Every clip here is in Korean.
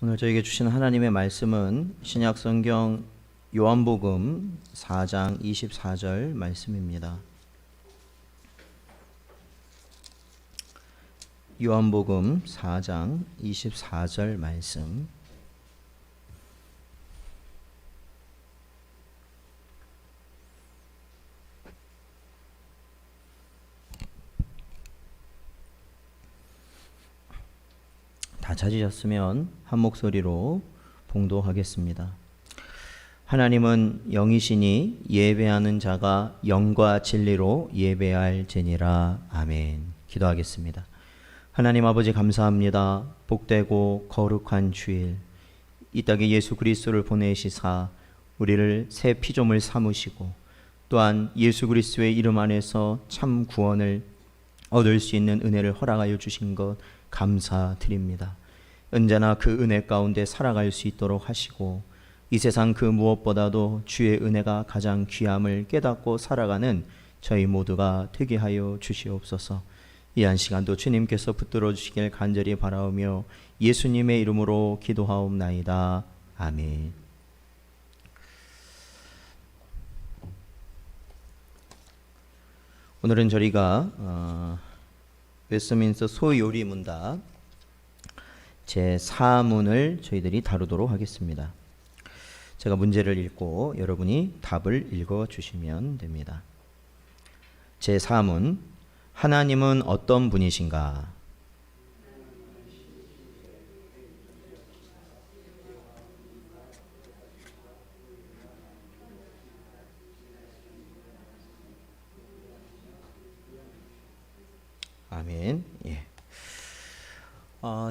오늘 저에게 주신 하나님의 말씀은 신약성경 요한복음 4장 24절 말씀입니다. 요한복음 4장 24절 말씀. 다 찾으셨으면 한 목소리로 봉독하겠습니다. 하나님은 영이시니 예배하는 자가 영과 진리로 예배할지니라. 아멘. 기도하겠습니다. 하나님 아버지 감사합니다. 복되고 거룩한 주일, 이 땅에 예수 그리스도를 보내시사 우리를 새 피조물 삼으시고 또한 예수 그리스도의 이름 안에서 참 구원을 얻을 수 있는 은혜를 허락하여 주신 것 감사드립니다. 언제나 그 은혜 가운데 살아갈 수 있도록 하시고 이 세상 그 무엇보다도 주의 은혜가 가장 귀함을 깨닫고 살아가는 저희 모두가 되게 하여 주시옵소서. 이 한 시간도 주님께서 붙들어 주시길 간절히 바라오며 예수님의 이름으로 기도하옵나이다. 아멘. 오늘은 저희가 웨스트민스터 소요리 문답 제4문을 저희들이 다루도록 하겠습니다. 제가 문제를 읽고 여러분이 답을 읽어주시면 됩니다. 제4문, 하나님은 어떤 분이신가? 아멘. 예.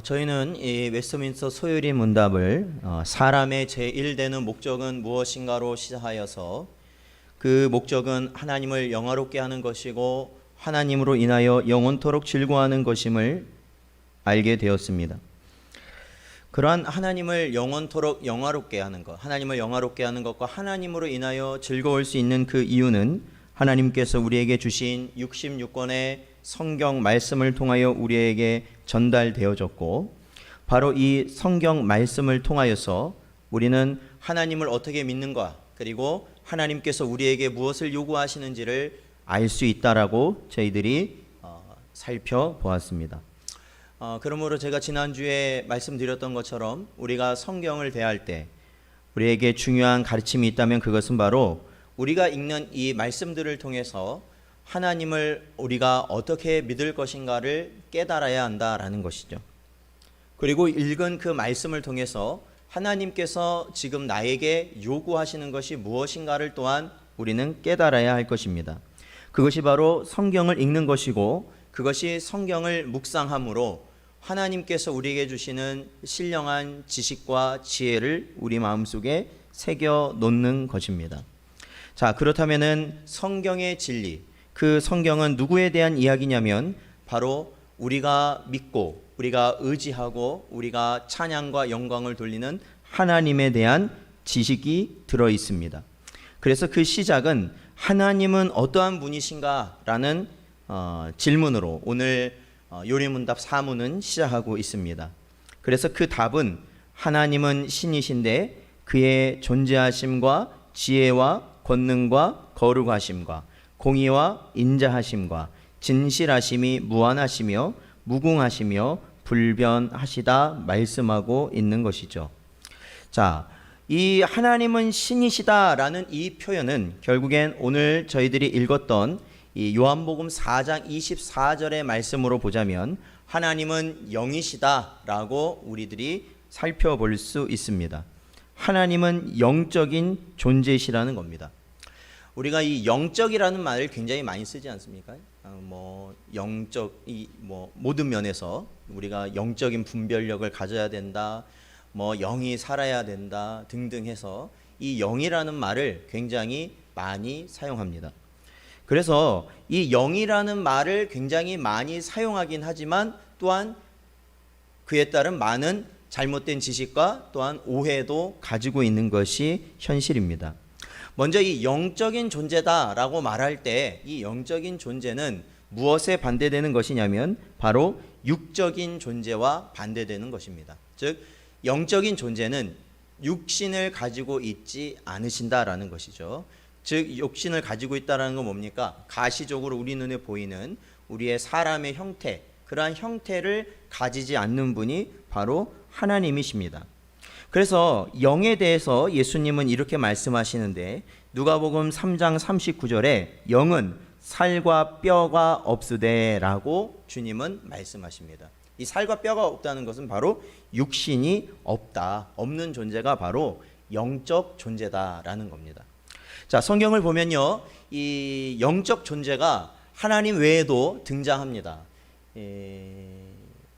저희는 이 웨스트민스터 소요리 문답을 사람의 제1되는 목적은 무엇인가로 시작하여서 그 목적은 하나님을 영화롭게 하는 것이고 하나님으로 인하여 영원토록 즐거워하는 것임을 알게 되었습니다. 그러한 하나님을 영원토록 영화롭게 하는 것, 하나님을 영화롭게 하는 것과 하나님으로 인하여 즐거울 수 있는 그 이유는 하나님께서 우리에게 주신 66권의 성경 말씀을 통하여 우리에게 전달되어졌고, 바로 이 성경 말씀을 통하여서 우리는 하나님을 어떻게 믿는가, 그리고 하나님께서 우리에게 무엇을 요구하시는지를 알 수 있다라고 저희들이 살펴보았습니다. 그러므로 제가 지난주에 말씀드렸던 것처럼 우리가 성경을 대할 때 우리에게 중요한 가르침이 있다면 그것은 바로 우리가 읽는 이 말씀들을 통해서 하나님을 우리가 어떻게 믿을 것인가를 깨달아야 한다라는 것이죠. 그리고 읽은 그 말씀을 통해서 하나님께서 지금 나에게 요구하시는 것이 무엇인가를 또한 우리는 깨달아야 할 것입니다. 그것이 바로 성경을 읽는 것이고, 그것이 성경을 묵상함으로 하나님께서 우리에게 주시는 신령한 지식과 지혜를 우리 마음속에 새겨 놓는 것입니다. 자, 그렇다면은 성경의 진리, 그 성경은 누구에 대한 이야기냐면 바로 우리가 믿고 우리가 의지하고 우리가 찬양과 영광을 돌리는 하나님에 대한 지식이 들어 있습니다. 그래서 그 시작은 하나님은 어떠한 분이신가 라는 질문으로 오늘 요리문답 4문은 시작하고 있습니다. 그래서 그 답은 하나님은 신이신데 그의 존재하심과 지혜와 권능과 거룩하심과 공의와 인자하심과 진실하심이 무한하시며 무궁하시며 불변하시다 말씀하고 있는 것이죠. 자, 이 하나님은 신이시다라는 이 표현은 결국엔 오늘 저희들이 읽었던 이 요한복음 4장 24절의 말씀으로 보자면 하나님은 영이시다라고 우리들이 살펴볼 수 있습니다. 하나님은 영적인 존재시라는 겁니다. 우리가 이 영적이라는 말을 굉장히 많이 쓰지 않습니까? 모든 면에서 우리가 영적인 분별력을 가져야 된다, 영이 살아야 된다 등등 해서 이 영이라는 말을 굉장히 많이 사용합니다. 그래서 이 영이라는 말을 굉장히 많이 사용하긴 하지만 또한 그에 따른 많은 잘못된 지식과 또한 오해도 가지고 있는 것이 현실입니다. 먼저 이 영적인 존재다라고 말할 때 이 영적인 존재는 무엇에 반대되는 것이냐면 바로 육적인 존재와 반대되는 것입니다. 즉 영적인 존재는 육신을 가지고 있지 않으신다라는 것이죠. 즉 육신을 가지고 있다라는 건 뭡니까? 가시적으로 우리 눈에 보이는 우리의 사람의 형태, 그러한 형태를 가지지 않는 분이 바로 하나님이십니다. 그래서 영에 대해서 예수님은 이렇게 말씀하시는데 누가복음 3장 39절에 영은 살과 뼈가 없으되라고 주님은 말씀하십니다. 이 살과 뼈가 없다는 것은 바로 육신이 없다, 없는 존재가 바로 영적 존재다라는 겁니다. 자, 성경을 보면요, 이 영적 존재가 하나님 외에도 등장합니다.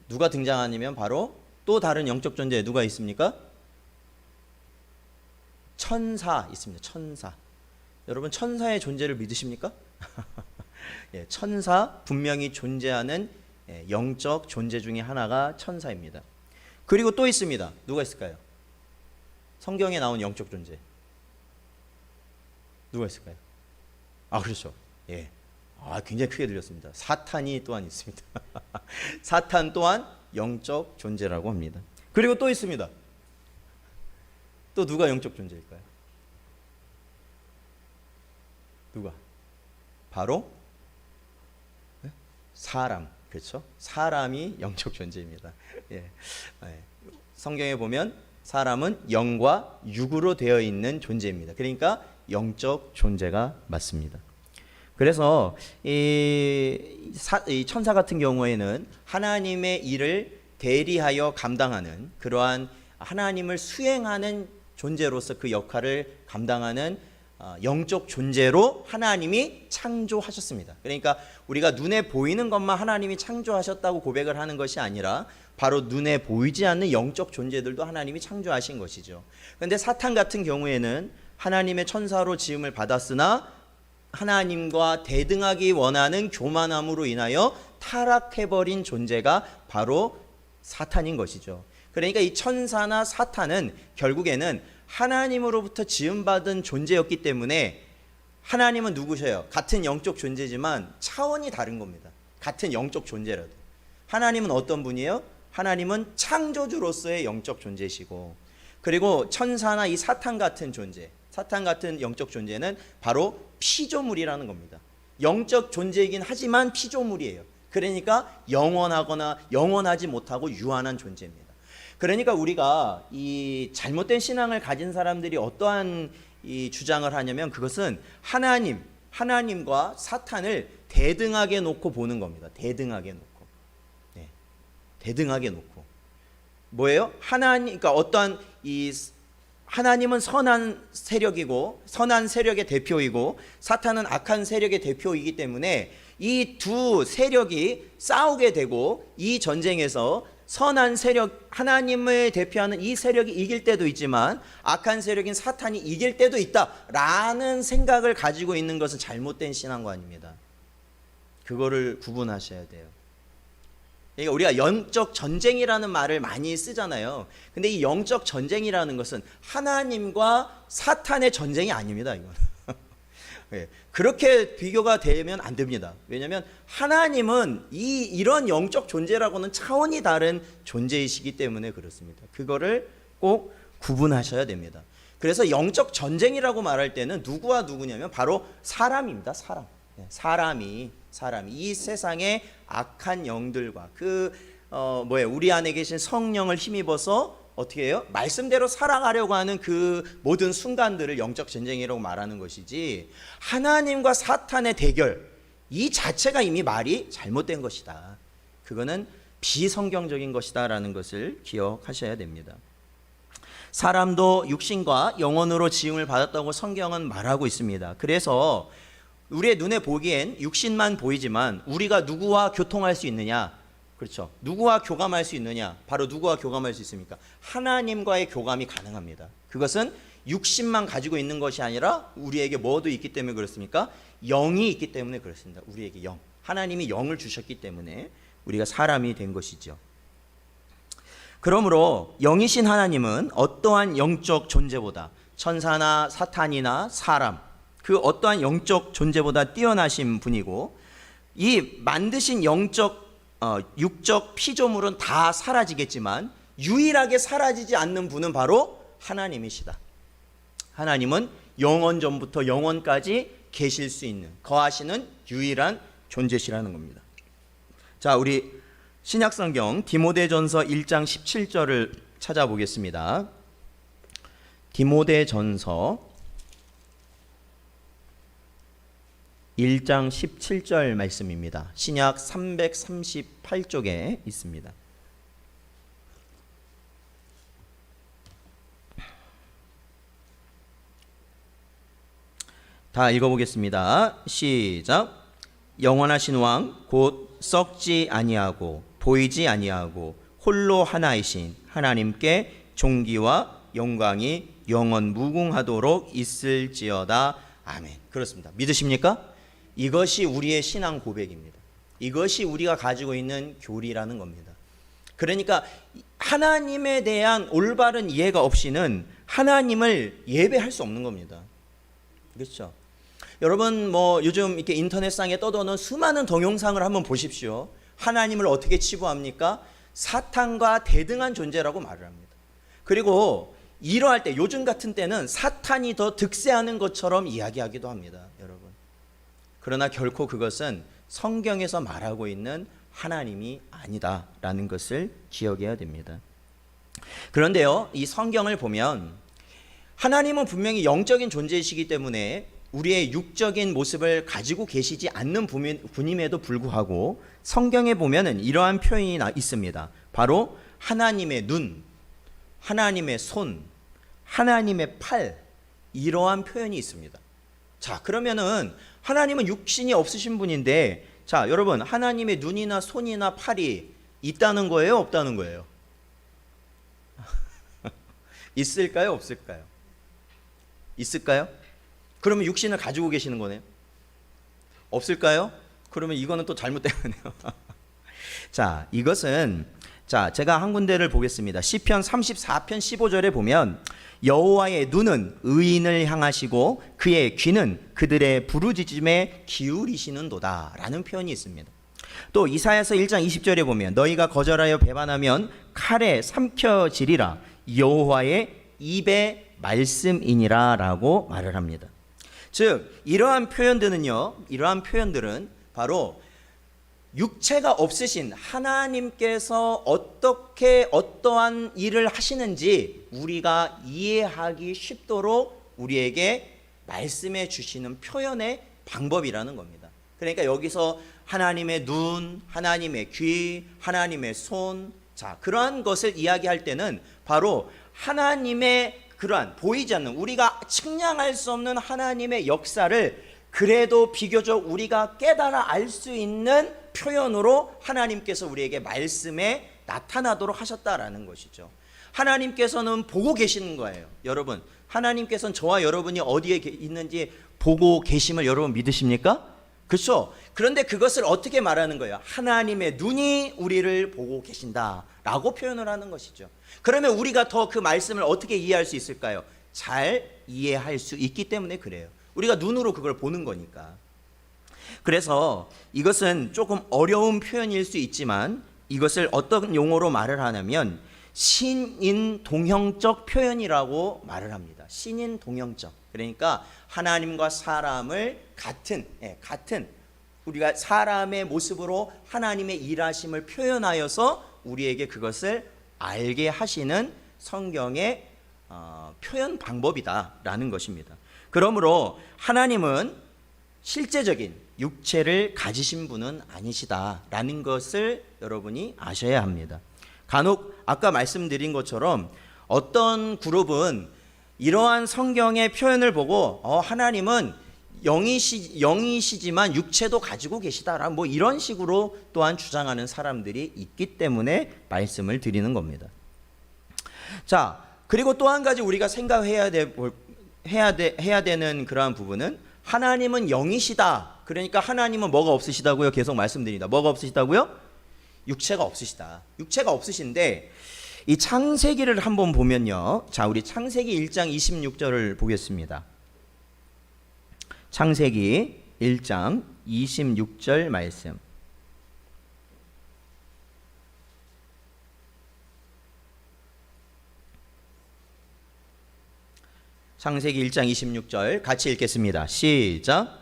누가 등장하냐면 바로 또 다른 영적 존재 누가 있습니까? 천사 있습니다. 천사. 여러분 천사의 존재를 믿으십니까? 예, 천사 분명히 존재하는 영적 존재 중에 하나가 천사입니다. 그리고 또 있습니다. 누가 있을까요? 성경에 나온 영적 존재 누가 있을까요? 아, 그렇죠. 예, 굉장히 크게 들렸습니다. 사탄이 또한 있습니다. 사탄 또한 영적 존재라고 합니다. 그리고 또 있습니다. 또 누가 영적 존재일까요? 누가? 바로 사람. 그렇죠? 사람이 영적 존재입니다. 예. 성경에 보면 사람은 영과 육으로 되어 있는 존재입니다. 그러니까 영적 존재가 맞습니다. 그래서 이 천사 같은 경우에는 하나님의 일을 대리하여 감당하는 그러한 하나님을 수행하는 존재로서 그 역할을 감당하는 영적 존재로 하나님이 창조하셨습니다. 그러니까 우리가 눈에 보이는 것만 하나님이 창조하셨다고 고백을 하는 것이 아니라 바로 눈에 보이지 않는 영적 존재들도 하나님이 창조하신 것이죠. 그런데 사탄 같은 경우에는 하나님의 천사로 지음을 받았으나 하나님과 대등하기 원하는 교만함으로 인하여 타락해버린 존재가 바로 사탄인 것이죠. 그러니까 이 천사나 사탄은 결국에는 하나님으로부터 지음받은 존재였기 때문에 하나님은 누구셔요? 같은 영적 존재지만 차원이 다른 겁니다. 같은 영적 존재라도. 하나님은 어떤 분이에요? 하나님은 창조주로서의 영적 존재시고, 그리고 천사나 이 사탄 같은 존재, 사탄 같은 영적 존재는 바로 피조물이라는 겁니다. 영적 존재이긴 하지만 피조물이에요. 그러니까 영원하거나 영원하지 못하고 유한한 존재입니다. 그러니까 우리가 이 잘못된 신앙을 가진 사람들이 어떠한 이 주장을 하냐면 그것은 하나님과 사탄을 대등하게 놓고 보는 겁니다. 대등하게 놓고. 네. 대등하게 놓고. 뭐예요? 그러니까 어떠한 하나님은 선한 세력이고 선한 세력의 대표이고 사탄은 악한 세력의 대표이기 때문에 이 두 세력이 싸우게 되고 이 전쟁에서 선한 세력, 하나님을 대표하는 이 세력이 이길 때도 있지만 악한 세력인 사탄이 이길 때도 있다라는 생각을 가지고 있는 것은 잘못된 신앙관입니다. 그거를 구분하셔야 돼요. 그러니까 우리가 영적 전쟁이라는 말을 많이 쓰잖아요. 근데 이 영적 전쟁이라는 것은 하나님과 사탄의 전쟁이 아닙니다. 이건. 네, 그렇게 비교가 되면 안 됩니다. 왜냐하면 하나님은 이런 영적 존재라고는 차원이 다른 존재이시기 때문에 그렇습니다. 그거를 꼭 구분하셔야 됩니다. 그래서 영적 전쟁이라고 말할 때는 누구와 누구냐면 바로 사람입니다. 사람. 네, 사람이 이 세상의 악한 영들과 우리 안에 계신 성령을 힘입어서 어떻게 해요? 말씀대로 살아가려고 하는 그 모든 순간들을 영적 전쟁이라고 말하는 것이지, 하나님과 사탄의 대결 이 자체가 이미 말이 잘못된 것이다. 그거는 비성경적인 것이다 라는 것을 기억하셔야 됩니다. 사람도 육신과 영혼으로 지음을 받았다고 성경은 말하고 있습니다. 그래서 우리의 눈에 보기엔 육신만 보이지만 우리가 누구와 교통할 수 있느냐? 그렇죠. 누구와 교감할 수 있느냐? 바로 누구와 교감할 수 있습니까? 하나님과의 교감이 가능합니다. 그것은 육신만 가지고 있는 것이 아니라 우리에게 뭐도 있기 때문에 그렇습니까? 영이 있기 때문에 그렇습니다. 우리에게 영. 하나님이 영을 주셨기 때문에 우리가 사람이 된 것이죠. 그러므로 영이신 하나님은 어떠한 영적 존재보다 천사나 사탄이나 사람 그 어떠한 영적 존재보다 뛰어나신 분이고, 이 만드신 육적 피조물은 다 사라지겠지만 유일하게 사라지지 않는 분은 바로 하나님이시다. 하나님은 영원 전부터 영원까지 계실 수 있는, 거하시는 유일한 존재시라는 겁니다. 자, 우리 신약성경 디모데전서 1장 17절을 찾아보겠습니다. 디모데전서 1장 17절 말씀입니다. 신약 338쪽에 있습니다. 다 읽어보겠습니다. 시작. 영원하신 왕 곧 썩지 아니하고 보이지 아니하고 홀로 하나이신 하나님께 존귀와 영광이 영원 무궁하도록 있을지어다. 아멘. 그렇습니다. 믿으십니까? 이것이 우리의 신앙 고백입니다. 이것이 우리가 가지고 있는 교리라는 겁니다. 그러니까 하나님에 대한 올바른 이해가 없이는 하나님을 예배할 수 없는 겁니다. 그렇죠? 여러분 뭐 요즘 이렇게 인터넷상에 떠도는 수많은 동영상을 한번 보십시오. 하나님을 어떻게 치부합니까? 사탄과 대등한 존재라고 말을 합니다. 그리고 이러할 때, 요즘 같은 때는 사탄이 더 득세하는 것처럼 이야기하기도 합니다, 여러분. 그러나 결코 그것은 성경에서 말하고 있는 하나님이 아니다라는 것을 기억해야 됩니다. 그런데요, 이 성경을 보면 하나님은 분명히 영적인 존재이시기 때문에 우리의 육적인 모습을 가지고 계시지 않는 분임에도 불구하고 성경에 보면은 이러한 표현이 있습니다. 바로 하나님의 눈, 하나님의 손, 하나님의 팔, 이러한 표현이 있습니다. 자, 그러면은 하나님은 육신이 없으신 분인데, 자, 여러분, 하나님의 눈이나 손이나 팔이 있다는 거예요, 없다는 거예요? 있을까요, 없을까요? 있을까요? 그러면 육신을 가지고 계시는 거네요. 없을까요? 그러면 이거는 또 잘못된 거네요. 자, 이것은, 자, 제가 한 군데를 보겠습니다. 시편 34편 15절에 보면 여호와의 눈은 의인을 향하시고 그의 귀는 그들의 부르짖음에 기울이시는도다 라는 표현이 있습니다. 또 이사야서 1장 20절에 보면 너희가 거절하여 배반하면 칼에 삼켜지리라 여호와의 입의 말씀이니라 라고 말을 합니다. 즉 이러한 표현들은 바로 육체가 없으신 하나님께서 어떻게 어떠한 일을 하시는지 우리가 이해하기 쉽도록 우리에게 말씀해 주시는 표현의 방법이라는 겁니다. 그러니까 여기서 하나님의 눈, 하나님의 귀, 하나님의 손, 자, 그러한 것을 이야기할 때는 바로 하나님의 그러한 보이지 않는, 우리가 측량할 수 없는 하나님의 역사를 그래도 비교적 우리가 깨달아 알 수 있는 표현으로 하나님께서 우리에게 말씀에 나타나도록 하셨다라는 것이죠. 하나님께서는 보고 계시는 거예요. 여러분, 하나님께서는 저와 여러분이 어디에 있는지 보고 계심을 여러분 믿으십니까? 그렇죠? 그런데 그것을 어떻게 말하는 거예요? 하나님의 눈이 우리를 보고 계신다라고 표현을 하는 것이죠. 그러면 우리가 더 그 말씀을 어떻게 이해할 수 있을까요? 잘 이해할 수 있기 때문에 그래요. 우리가 눈으로 그걸 보는 거니까. 그래서 이것은 조금 어려운 표현일 수 있지만 이것을 어떤 용어로 말을 하냐면 신인동형적 표현이라고 말을 합니다. 신인동형적. 그러니까 하나님과 사람을 같은 우리가 사람의 모습으로 하나님의 일하심을 표현하여서 우리에게 그것을 알게 하시는 성경의 표현 방법이다라는 것입니다. 그러므로 하나님은 실제적인 육체를 가지신 분은 아니시다라는 것을 여러분이 아셔야 합니다. 간혹 아까 말씀드린 것처럼 어떤 그룹은 이러한 성경의 표현을 보고 하나님은 영이시지만 육체도 가지고 계시다라는 뭐 이런 식으로 또한 주장하는 사람들이 있기 때문에 말씀을 드리는 겁니다. 자, 그리고 또 한 가지 우리가 생각해야 되는 그러한 부분은 하나님은 영이시다. 그러니까 하나님은 뭐가 없으시다고요? 계속 말씀드립니다. 뭐가 없으시다고요? 육체가 없으시다. 육체가 없으신데 이 창세기를 한번 보면요. 자, 우리 창세기 1장 26절을 보겠습니다. 창세기 1장 26절 말씀. 창세기 1장 26절 같이 읽겠습니다. 시작.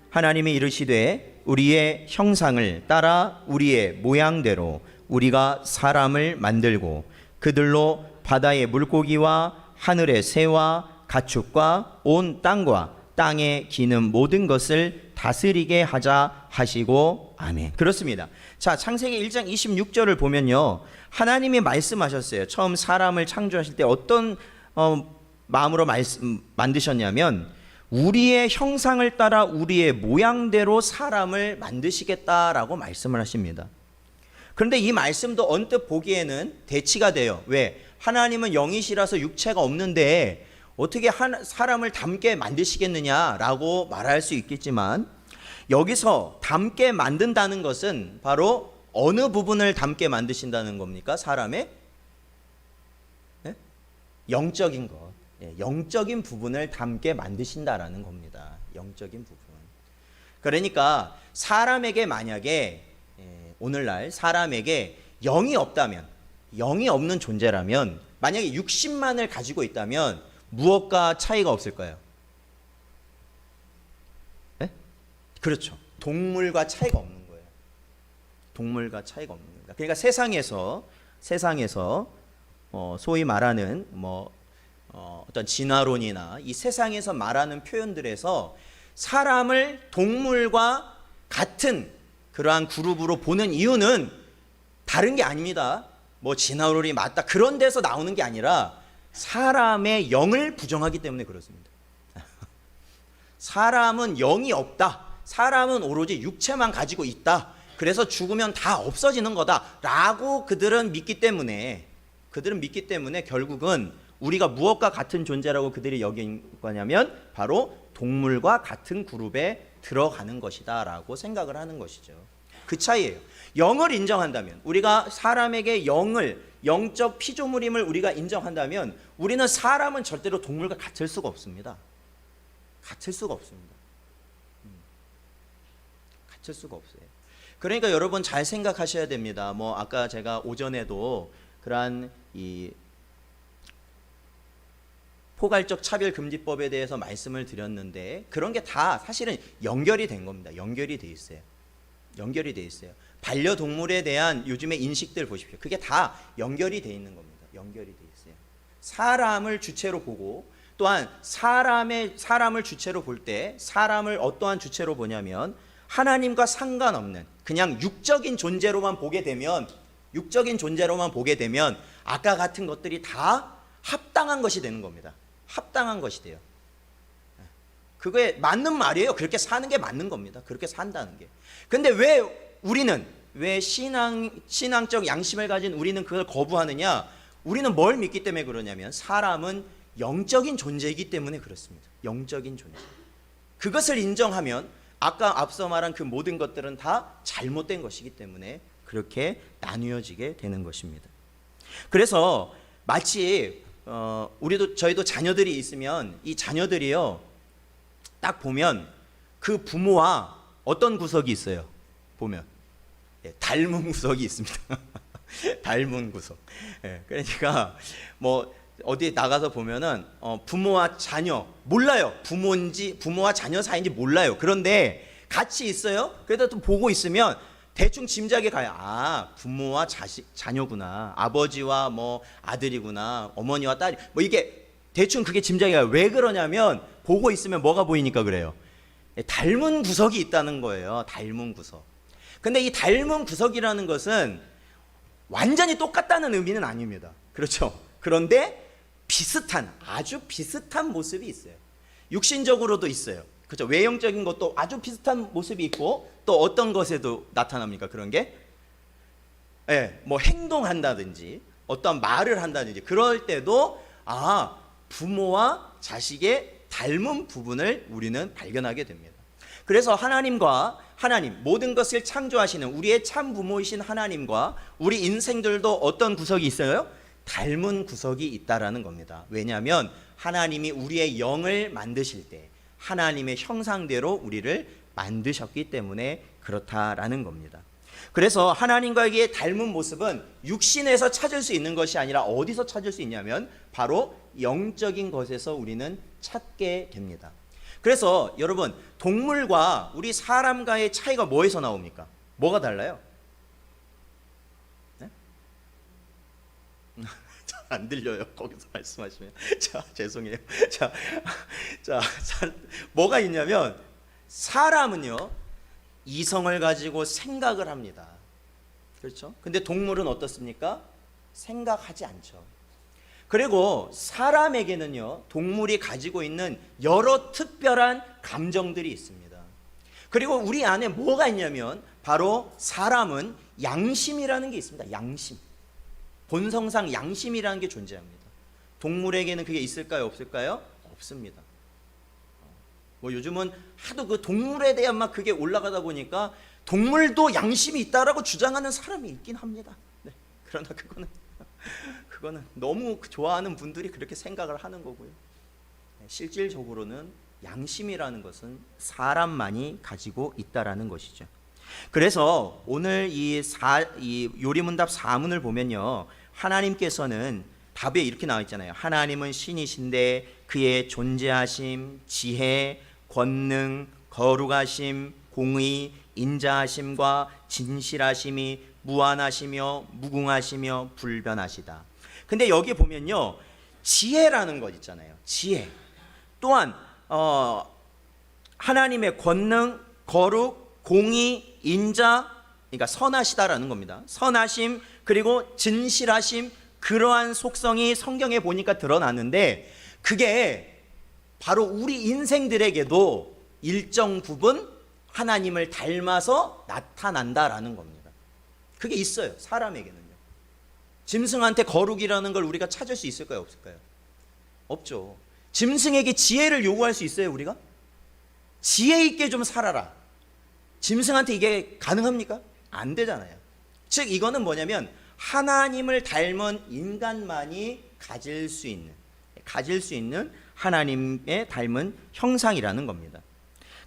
하나님이 이르시되 우리의 형상을 따라 우리의 모양대로 우리가 사람을 만들고 그들로 바다의 물고기와 하늘의 새와 가축과 온 땅과 땅에 기는 모든 것을 다스리게 하자 하시고 아멘. 그렇습니다. 자, 창세기 1장 26절을 보면요, 하나님이 말씀하셨어요. 처음 사람을 창조하실 때 어떤 마음으로 만드셨냐면 우리의 형상을 따라 우리의 모양대로 사람을 만드시겠다라고 말씀을 하십니다. 그런데 이 말씀도 언뜻 보기에는 대치가 돼요. 왜? 하나님은 영이시라서 육체가 없는데 어떻게 사람을 닮게 만드시겠느냐라고 말할 수 있겠지만, 여기서 닮게 만든다는 것은 바로 어느 부분을 닮게 만드신다는 겁니까? 사람의 영적인 것, 영적인 부분을 닮게 만드신다라는 겁니다. 영적인 부분. 그러니까 사람에게 만약에 오늘날 사람에게 영이 없다면, 영이 없는 존재라면, 만약에 60만을 가지고 있다면 무엇과 차이가 없을까요? 네? 그렇죠. 동물과 차이가 없는 거예요. 동물과 차이가 없는 겁니다. 그러니까 세상에서 소위 말하는 어떤 진화론이나 이 세상에서 말하는 표현들에서 사람을 동물과 같은 그러한 그룹으로 보는 이유는 다른 게 아닙니다. 진화론이 맞다 그런 데서 나오는 게 아니라 사람의 영을 부정하기 때문에 그렇습니다. 사람은 영이 없다. 사람은 오로지 육체만 가지고 있다. 그래서 죽으면 다 없어지는 거다라고 그들은 믿기 때문에 결국은 우리가 무엇과 같은 존재라고 그들이 여긴 거냐면 바로 동물과 같은 그룹에 들어가는 것이다라고 생각을 하는 것이죠. 그 차이예요. 영을 인정한다면, 우리가 사람에게 영적 피조물임을 우리가 인정한다면 우리는 사람은 절대로 동물과 같을 수가 없습니다. 같을 수가 없습니다. 같을 수가 없어요. 그러니까 여러분 잘 생각하셔야 됩니다. 아까 제가 오전에도 그러한 이 포괄적 차별금지법에 대해서 말씀을 드렸는데 그런 게 다 사실은 연결이 된 겁니다. 연결이 돼 있어요. 반려동물에 대한 요즘의 인식들 보십시오. 그게 다 연결이 돼 있는 겁니다. 연결이 돼 있어요. 사람을 주체로 보고, 또한 사람을 주체로 볼 때 사람을 어떠한 주체로 보냐면 하나님과 상관없는 그냥 육적인 존재로만 보게 되면 아까 같은 것들이 다 합당한 것이 되는 겁니다. 합당한 것이 돼요. 그거에 맞는 말이에요. 그렇게 사는 게 맞는 겁니다. 그렇게 산다는 게. 근데 왜 신앙적 양심을 가진 우리는 그걸 거부하느냐? 우리는 뭘 믿기 때문에 그러냐면 사람은 영적인 존재이기 때문에 그렇습니다. 영적인 존재. 그것을 인정하면 아까 앞서 말한 그 모든 것들은 다 잘못된 것이기 때문에 그렇게 나뉘어지게 되는 것입니다. 그래서 마치 저희도 자녀들이 있으면 이 자녀들이요, 딱 보면 그 부모와 어떤 구석이 있어요? 보면 닮은 구석이 있습니다. 닮은 구석. 그러니까 어디 나가서 보면은 부모와 자녀 몰라요. 부모와 자녀 사이인지 몰라요. 그런데 같이 있어요. 그래도 또 보고 있으면 대충 짐작이 가요. 아, 부모와 자녀구나. 아버지와 아들이구나. 어머니와 딸이. 이게 대충 그게 짐작이 가요. 왜 그러냐면 보고 있으면 뭐가 보이니까 그래요. 닮은 구석이 있다는 거예요. 닮은 구석. 근데 이 닮은 구석이라는 것은 완전히 똑같다는 의미는 아닙니다. 그렇죠? 그런데 아주 비슷한 모습이 있어요. 육신적으로도 있어요. 그렇죠? 외형적인 것도 아주 비슷한 모습이 있고, 또 어떤 것에도 나타납니까? 그런 게 행동한다든지 어떤 말을 한다든지 그럴 때도 부모와 자식의 닮은 부분을 우리는 발견하게 됩니다. 그래서 하나님, 모든 것을 창조하시는 우리의 참 부모이신 하나님과 우리 인생들도 어떤 구석이 있어요? 닮은 구석이 있다라는 겁니다. 왜냐하면 하나님이 우리의 영을 만드실 때 하나님의 형상대로 우리를 만드셨기 때문에 그렇다라는 겁니다. 그래서 하나님과의 닮은 모습은 육신에서 찾을 수 있는 것이 아니라 어디서 찾을 수 있냐면 바로 영적인 것에서 우리는 찾게 됩니다. 그래서 여러분, 동물과 우리 사람과의 차이가 뭐에서 나옵니까? 뭐가 달라요? 네? 안 들려요. 거기서 말씀하시면. 자, 죄송해요. 자, 뭐가 있냐면, 사람은요, 이성을 가지고 생각을 합니다. 그렇죠? 근데 동물은 어떻습니까? 생각하지 않죠. 그리고 사람에게는요, 동물이 가지고 있는 여러 특별한 감정들이 있습니다. 그리고 우리 안에 뭐가 있냐면, 바로 사람은 양심이라는 게 있습니다. 양심. 본성상 양심이라는 게 존재합니다. 동물에게는 그게 있을까요? 없을까요? 없습니다. 뭐 요즘은 하도 그 동물에 대한 막 그게 올라가다 보니까 동물도 양심이 있다라고 주장하는 사람이 있긴 합니다. 네. 그러나 그거는 너무 좋아하는 분들이 그렇게 생각을 하는 거고요. 실질적으로는 양심이라는 것은 사람만이 가지고 있다라는 것이죠. 그래서 오늘 이 요리문답 4문을 보면요, 하나님께서는 답에 이렇게 나와 있잖아요. 하나님은 신이신데 그의 존재하심, 지혜, 권능, 거룩하심, 공의, 인자하심과 진실하심이 무한하시며 무궁하시며 불변하시다. 근데 여기 보면요, 지혜라는 것 있잖아요. 지혜. 또한 하나님의 권능, 거룩, 공의, 인자, 그러니까 선하시다라는 겁니다. 선하심, 그리고 진실하심, 그러한 속성이 성경에 보니까 드러나는데, 그게 바로 우리 인생들에게도 일정 부분 하나님을 닮아서 나타난다라는 겁니다. 그게 있어요, 사람에게는요. 짐승한테 거룩이라는 걸 우리가 찾을 수 있을까요, 없을까요? 없죠. 짐승에게 지혜를 요구할 수 있어요, 우리가? 지혜 있게 좀 살아라. 짐승한테 이게 가능합니까? 안 되잖아요. 즉 이거는 뭐냐면, 하나님을 닮은 인간만이 가질 수 있는 하나님의 닮은 형상이라는 겁니다.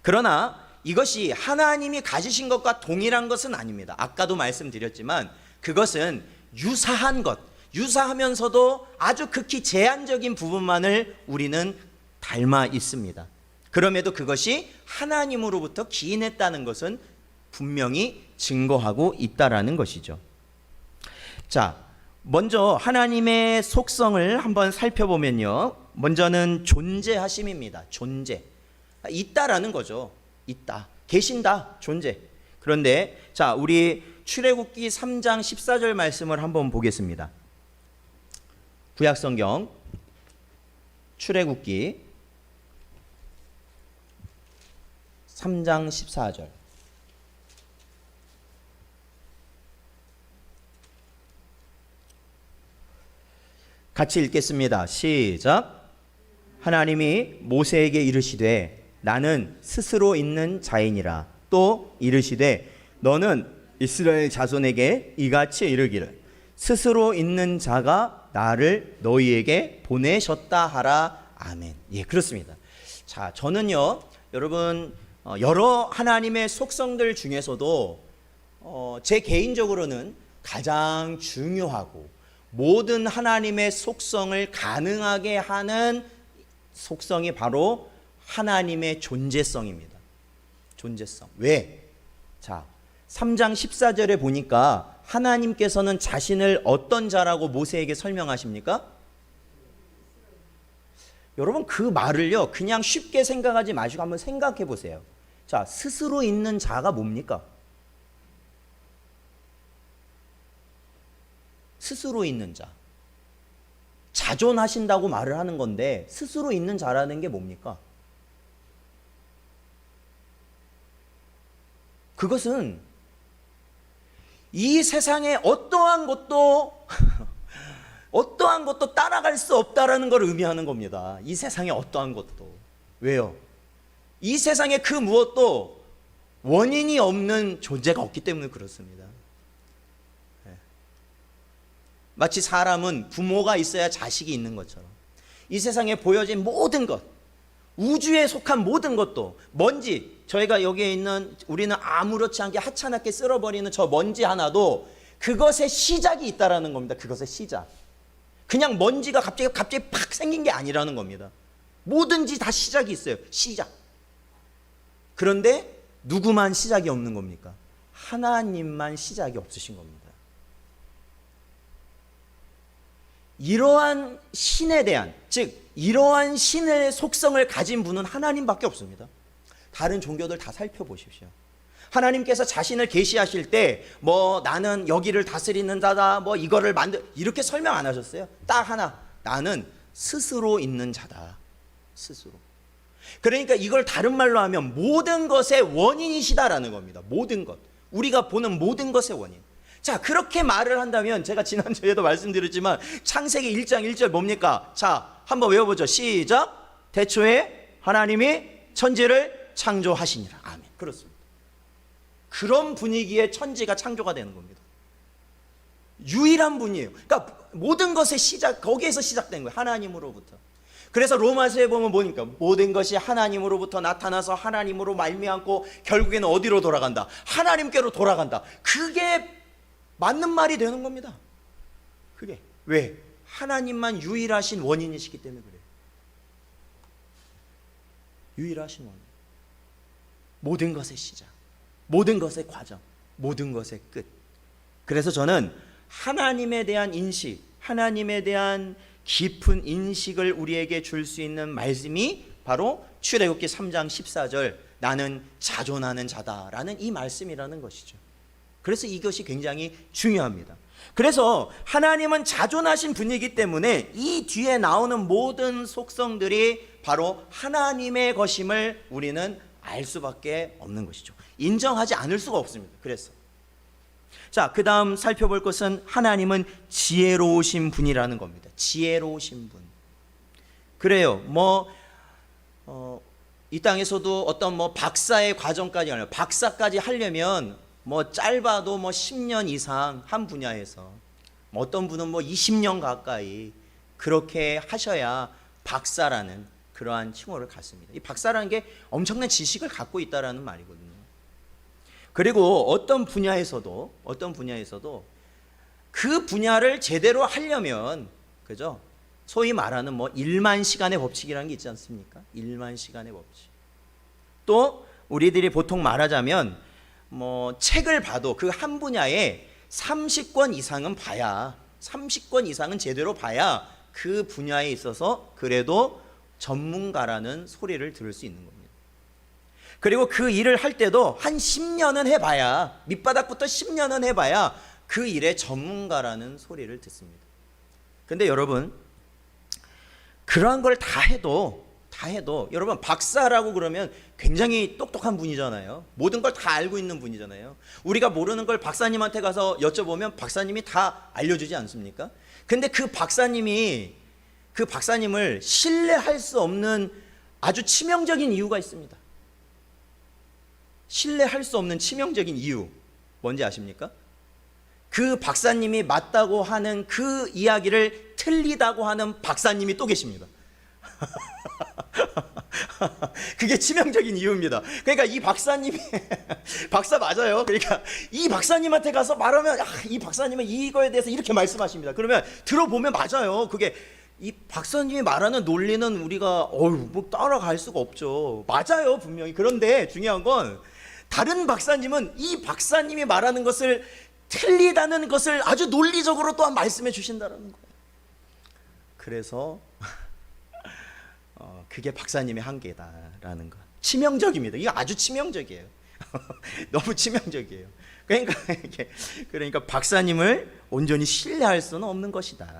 그러나 이것이 하나님이 가지신 것과 동일한 것은 아닙니다. 아까도 말씀드렸지만 그것은 유사한 것, 유사하면서도 아주 극히 제한적인 부분만을 우리는 닮아 있습니다. 그럼에도 그것이 하나님으로부터 기인했다는 것은 분명히 증거하고 있다라는 것이죠. 자, 먼저 하나님의 속성을 한번 살펴보면요, 먼저는 존재하심입니다. 존재. 있다라는 거죠. 있다. 계신다. 존재. 그런데 자, 우리 출애굽기 3장 14절 말씀을 한번 보겠습니다. 구약성경 출애굽기 3장 14절. 같이 읽겠습니다. 시작. 하나님이 모세에게 이르시되 나는 스스로 있는 자이니라. 또 이르시되 너는 이스라엘 자손에게 이같이 이르기를 스스로 있는 자가 나를 너희에게 보내셨다 하라. 아멘. 예, 그렇습니다. 자, 저는요, 여러분, 여러 하나님의 속성들 중에서도 제 개인적으로는 가장 중요하고 모든 하나님의 속성을 가능하게 하는 속성이 바로 하나님의 존재성입니다. 존재성. 왜? 자, 3장 14절에 보니까 하나님께서는 자신을 어떤 자라고 모세에게 설명하십니까? 여러분, 그 말을요, 그냥 쉽게 생각하지 마시고 한번 생각해 보세요. 자, 스스로 있는 자가 뭡니까? 스스로 있는 자. 자존하신다고 말을 하는 건데 스스로 있는 자라는 게 뭡니까? 그것은 이 세상에 어떠한 것도 따라갈 수 없다라는 걸 의미하는 겁니다. 이 세상에 어떠한 것도. 왜요? 이 세상에 그 무엇도 원인이 없는 존재가 없기 때문에 그렇습니다. 마치 사람은 부모가 있어야 자식이 있는 것처럼 이 세상에 보여진 모든 것, 우주에 속한 모든 것도, 먼지, 저희가 여기에 있는, 우리는 아무렇지 않게 하찮게 쓸어버리는 저 먼지 하나도 그것의 시작이 있다라는 겁니다. 그것의 시작. 그냥 먼지가 갑자기 팍 생긴 게 아니라는 겁니다. 뭐든지 다 시작이 있어요. 시작. 그런데 누구만 시작이 없는 겁니까? 하나님만 시작이 없으신 겁니다. 이러한 신에 대한, 즉 이러한 신의 속성을 가진 분은 하나님밖에 없습니다. 다른 종교들 다 살펴보십시오. 하나님께서 자신을 계시하실 때 뭐 나는 여기를 다스리는 자다, 뭐 이거를 이렇게 설명 안 하셨어요. 딱 하나, 나는 스스로 있는 자다. 스스로. 그러니까 이걸 다른 말로 하면 모든 것의 원인이시다라는 겁니다. 모든 것, 우리가 보는 모든 것의 원인. 자, 그렇게 말을 한다면 제가 지난주에도 말씀드렸지만 창세기 1장 1절 뭡니까? 자, 한번 외워보죠. 시작. 태초에 하나님이 천지를 창조하시니라. 아멘. 그렇습니다. 그런 분위기에 천지가 창조가 되는 겁니다. 유일한 분이에요. 그러니까 모든 것의 시작, 거기에서 시작된 거예요. 하나님으로부터. 그래서 로마서에 보면 뭐니까? 모든 것이 하나님으로부터 나타나서 하나님으로 말미암고 결국에는 어디로 돌아간다? 하나님께로 돌아간다. 그게 맞는 말이 되는 겁니다. 그게 왜? 하나님만 유일하신 원인이시기 때문에 그래요. 유일하신 원인. 모든 것의 시작, 모든 것의 과정, 모든 것의 끝. 그래서 저는 하나님에 대한 인식, 하나님에 대한 깊은 인식을 우리에게 줄 수 있는 말씀이 바로 출애굽기 3장 14절 나는 자존하는 자다라는 이 말씀이라는 것이죠. 그래서 이것이 굉장히 중요합니다. 그래서 하나님은 자존하신 분이기 때문에 이 뒤에 나오는 모든 속성들이 바로 하나님의 것임을 우리는 알 수밖에 없는 것이죠. 인정하지 않을 수가 없습니다. 그래서 자, 그 다음 살펴볼 것은 하나님은 지혜로우신 분이라는 겁니다. 지혜로우신 분. 그래요. 이 땅에서도 어떤 박사의 과정까지 하려면, 박사까지 하려면 짧아도 10년 이상 한 분야에서, 어떤 분은 20년 가까이 그렇게 하셔야 박사라는 그러한 칭호를 갖습니다. 이 박사라는 게 엄청난 지식을 갖고 있다라는 말이거든요. 그리고 어떤 분야에서도 그 분야를 제대로 하려면, 그죠? 소위 말하는 1만 시간의 법칙이라는 게 있지 않습니까? 1만 시간의 법칙. 또 우리들이 보통 말하자면 책을 봐도 그 한 분야에 30권 이상은 봐야, 30권 이상은 제대로 봐야 그 분야에 있어서 그래도 전문가라는 소리를 들을 수 있는 겁니다. 그리고 그 일을 할 때도 한 10년은 해봐야, 밑바닥부터 10년은 해봐야 그 일의 전문가라는 소리를 듣습니다. 근데 여러분, 그러한 걸 다 해도 여러분, 박사라고 그러면 굉장히 똑똑한 분이잖아요. 모든 걸 다 알고 있는 분이잖아요. 우리가 모르는 걸 박사님한테 가서 여쭤보면 박사님이 다 알려주지 않습니까? 근데 그 박사님을 신뢰할 수 없는 아주 치명적인 이유가 있습니다. 신뢰할 수 없는 치명적인 이유, 뭔지 아십니까? 그 박사님이 맞다고 하는 그 이야기를 틀리다고 하는 박사님이 또 계십니다. 그게 치명적인 이유입니다. 그러니까 이 박사님이 박사 맞아요. 그러니까 이 박사님한테 가서 말하면 이 박사님은 이거에 대해서 이렇게 말씀하십니다. 그러면 들어보면 맞아요. 그게 이 박사님이 말하는 논리는 우리가 따라갈 수가 없죠. 맞아요, 분명히. 그런데 중요한 건 다른 박사님은 이 박사님이 말하는 것을 틀리다는 것을 아주 논리적으로 또한 말씀해 주신다는 거예요. 그래서 그게 박사님의 한계다라는 것. 치명적입니다. 이거 아주 치명적이에요. 너무 치명적이에요. 그러니까 박사님을 온전히 신뢰할 수는 없는 것이다.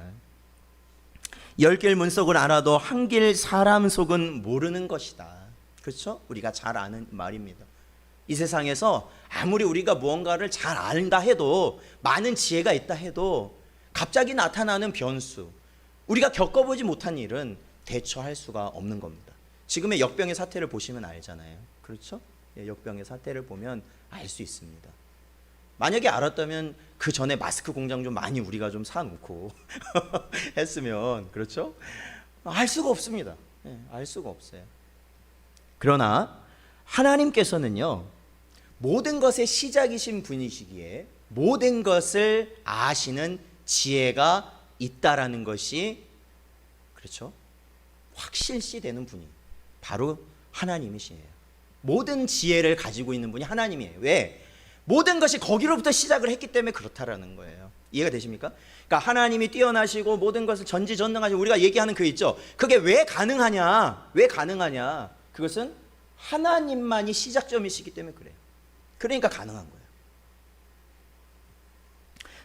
10길 문석을 알아도 한 길 사람 속은 모르는 것이다. 그렇죠? 우리가 잘 아는 말입니다. 이 세상에서 아무리 우리가 무언가를 잘 안다 해도, 많은 지혜가 있다 해도 갑자기 나타나는 변수, 우리가 겪어보지 못한 일은 대처할 수가 없는 겁니다. 지금의 역병의 사태를 보시면 알잖아요. 그렇죠? 역병의 사태를 보면 알 수 있습니다. 만약에 알았다면 그 전에 마스크 공장 좀 많이 우리가 좀 사놓고 했으면, 그렇죠? 알 수가 없습니다. 알 수가 없어요. 그러나 하나님께서는요, 모든 것의 시작이신 분이시기에 모든 것을 아시는 지혜가 있다라는 것이 그렇죠? 확실시 되는 분이 바로 하나님이시에요. 모든 지혜를 가지고 있는 분이 하나님이에요. 왜? 모든 것이 거기로부터 시작을 했기 때문에 그렇다라는 거예요. 이해가 되십니까? 그러니까 하나님이 뛰어나시고 모든 것을 전지전능하시고 우리가 얘기하는 그 있죠. 그게 왜 가능하냐? 왜 가능하냐? 그것은 하나님만이 시작점이시기 때문에 그래요. 그러니까 가능한 거예요.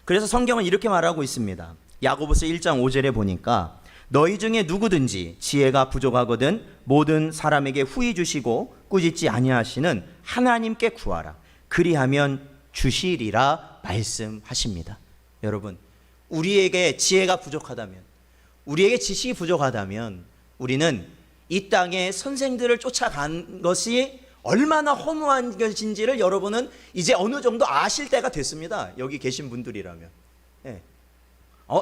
그래서 성경은 이렇게 말하고 있습니다. 야고보서 1장 5절에 보니까 너희 중에 누구든지 지혜가 부족하거든 모든 사람에게 후히 주시고 꾸짖지 아니하시는 하나님께 구하라. 그리하면 주시리라 말씀하십니다. 여러분, 우리에게 지혜가 부족하다면, 우리에게 지식이 부족하다면 우리는 이 땅에 선생들을 쫓아간 것이 얼마나 허무한 것인지를 여러분은 이제 어느 정도 아실 때가 됐습니다. 여기 계신 분들이라면. 예.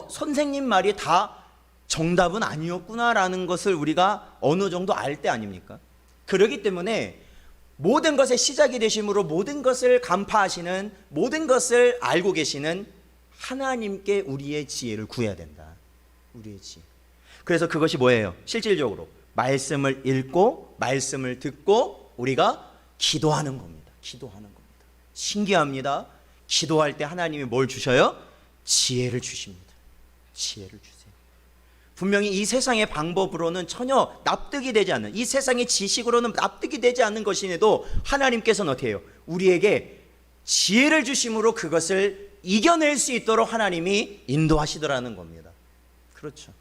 선생님 말이 다 정답은 아니었구나라는 것을 우리가 어느 정도 알 때 아닙니까? 그렇기 때문에 모든 것의 시작이 되심으로 모든 것을 간파하시는, 모든 것을 알고 계시는 하나님께 우리의 지혜를 구해야 된다. 우리의 지혜. 그래서 그것이 뭐예요? 실질적으로 말씀을 읽고 말씀을 듣고 우리가 기도하는 겁니다. 기도하는 겁니다. 신기합니다. 기도할 때 하나님이 뭘 주셔요? 지혜를 주십니다. 지혜를 주세요. 분명히 이 세상의 방법으로는 전혀 납득이 되지 않는, 이 세상의 지식으로는 납득이 되지 않는 것인데도 하나님께서는 어떻게 해요? 우리에게 지혜를 주심으로 그것을 이겨낼 수 있도록 하나님이 인도하시더라는 겁니다. 그렇죠.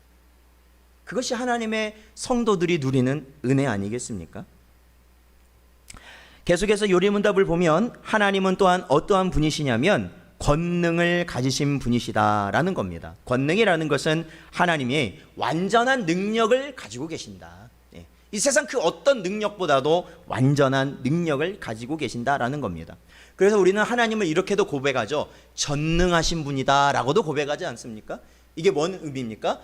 그것이 하나님의 성도들이 누리는 은혜 아니겠습니까? 계속해서 요리문답을 보면 하나님은 또한 어떠한 분이시냐면 권능을 가지신 분이시다라는 겁니다. 권능이라는 것은 하나님이 완전한 능력을 가지고 계신다. 이 세상 그 어떤 능력보다도 완전한 능력을 가지고 계신다라는 겁니다. 그래서 우리는 하나님을 이렇게도 고백하죠. 전능하신 분이다라고도 고백하지 않습니까? 이게 뭔 의미입니까?